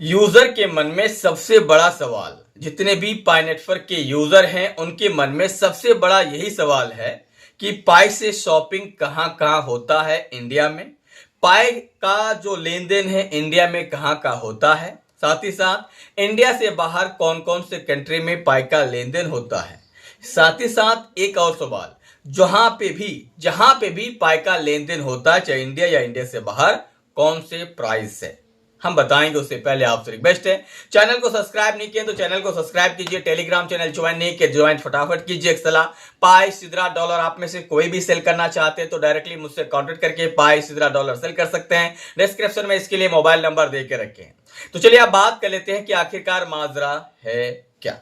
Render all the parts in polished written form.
User के मन में सबसे बड़ा सवाल, जितने भी पाई नेटवर्क के यूजर हैं उनके मन में सबसे बड़ा यही सवाल है कि पाई से शॉपिंग कहां कहां होता है इंडिया में, पाई का जो लेन देन है इंडिया में कहां कहां होता है, साथ ही साथ इंडिया से बाहर कौन कौन से कंट्री में पाई का लेन देन होता है। साथ ही साथ एक और सवाल, जहां पे भी पाई का लेन देन होता है चाहे इंडिया या इंडिया से बाहर, कौन से प्राइस है हम बताएंगे। उससे पहले आपसे रिक्वेस्ट है, चैनल को सब्सक्राइब नहीं किया तो चैनल को सब्सक्राइब कीजिए, टेलीग्राम चैनल ज्वाइन नहीं किया ज्वाइन फटाफट कीजिए। एक सलाह, पाई सिद्रा डॉलर आप में से कोई भी सेल करना चाहते हैं तो डायरेक्टली मुझसे कांटेक्ट करके पाई सिद्रा डॉलर सेल कर सकते हैं। डिस्क्रिप्शन में इसके लिए मोबाइल नंबर दे के रखे हैं। तो चलिए आप बात कर लेते हैं कि आखिरकार माजरा है क्या।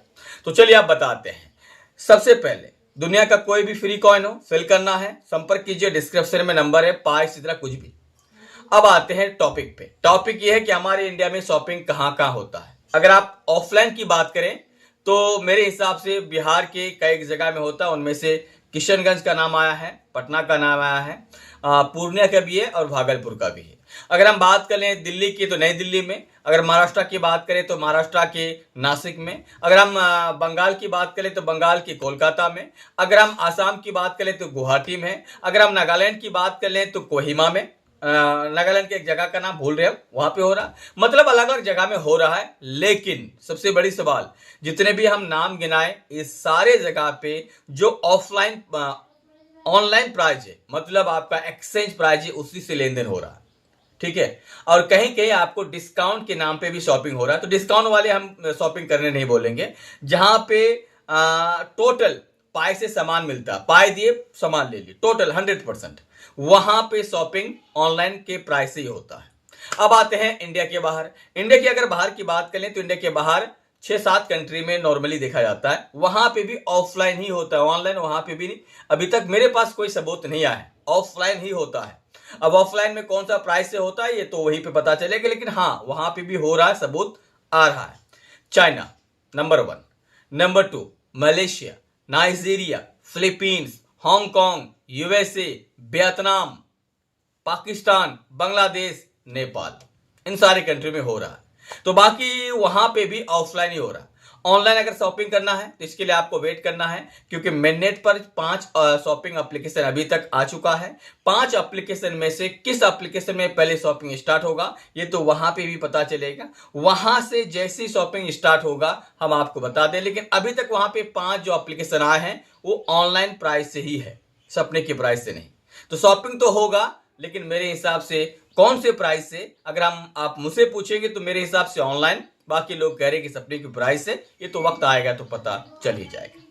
तो चलिए आप बताते हैं। सबसे पहले, दुनिया का कोई भी फ्री कॉइन हो, सेल करना है संपर्क कीजिए, डिस्क्रिप्शन में नंबर है, पाई सिद्रा कुछ भी। अब आते हैं टॉपिक पे। टॉपिक ये है कि हमारे इंडिया में शॉपिंग कहां कहां होता है। अगर आप ऑफलाइन की बात करें तो मेरे हिसाब से बिहार के कई जगह में होता है, उनमें से किशनगंज का नाम आया है, पटना का नाम आया है, पूर्णिया का भी है और भागलपुर का भी है। अगर हम बात करें दिल्ली की तो नई दिल्ली में, अगर महाराष्ट्र की बात करें तो महाराष्ट्र के नासिक में, अगर हम बंगाल की बात करें तो बंगाल की कोलकाता में, अगर हम आसाम की बात करें तो गुवाहाटी में, अगर हम नागालैंड की बात करें तो कोहिमा में, नागालैंड के एक जगह का नाम भूल रहे हो वहां पे हो रहा, मतलब अलग अलग जगह में हो रहा है। लेकिन सबसे बड़ी सवाल, जितने भी हम नाम गिनाए इस सारे जगह पे जो ऑफलाइन ऑनलाइन प्राइस है, मतलब आपका एक्सचेंज प्राइस है, उसी से लेन देन हो रहा है, ठीक है। और कहीं कहीं आपको डिस्काउंट के नाम पे भी शॉपिंग हो रहा है, तो डिस्काउंट वाले हम शॉपिंग करने नहीं बोलेंगे। जहां पे टोटल पाई से सामान मिलता है, पाई दिए सामान ले लिए, टोटल 100%, वहां पे शॉपिंग ऑनलाइन के प्राइस से ही होता है। अब आते हैं इंडिया के बाहर। इंडिया की अगर बाहर की बात करें तो इंडिया के बाहर 6-7 कंट्री में नॉर्मली देखा जाता है, वहां पे भी ऑफलाइन ही होता है, ऑनलाइन वहां पे भी नहीं। अभी तक मेरे पास कोई सबूत नहीं आया है, ऑफलाइन ही होता है। अब ऑफलाइन में कौन सा प्राइस से होता है ये तो वहीं पे पता चलेगा, लेकिन हाँ वहां पे भी हो रहा है, सबूत आ रहा है। China number 1, number 2 Malaysia, Nigeria, Philippines, Hong Kong, USA, Vietnam, Pakistan, Bangladesh, Nepal, इन सारे कंट्री में हो रहा है। तो बाकी वहां पे भी ऑफलाइन ही हो रहा है। ऑनलाइन अगर शॉपिंग करना है तो इसके लिए आपको वेट करना है, क्योंकि मेननेट पर 5 शॉपिंग एप्लीकेशन अभी तक आ चुका है। 5 एप्लीकेशन में से किस एप्लीकेशन में पहले शॉपिंग स्टार्ट होगा ये तो वहां पे भी पता चलेगा। वहां से जैसी शॉपिंग स्टार्ट होगा हम आपको बता दें, लेकिन अभी तक वहां पे 5 जो एप्लीकेशन आए हैं वो ऑनलाइन प्राइस से ही है, सपने की प्राइस से नहीं। तो शॉपिंग तो होगा, लेकिन मेरे हिसाब से कौन से प्राइस से, अगर आप मुझसे पूछेंगे तो मेरे हिसाब से ऑनलाइन, बाकी लोग कह रहे हैं कि सपने की प्राइस से, ये तो वक्त आएगा तो पता चल ही जाएगा।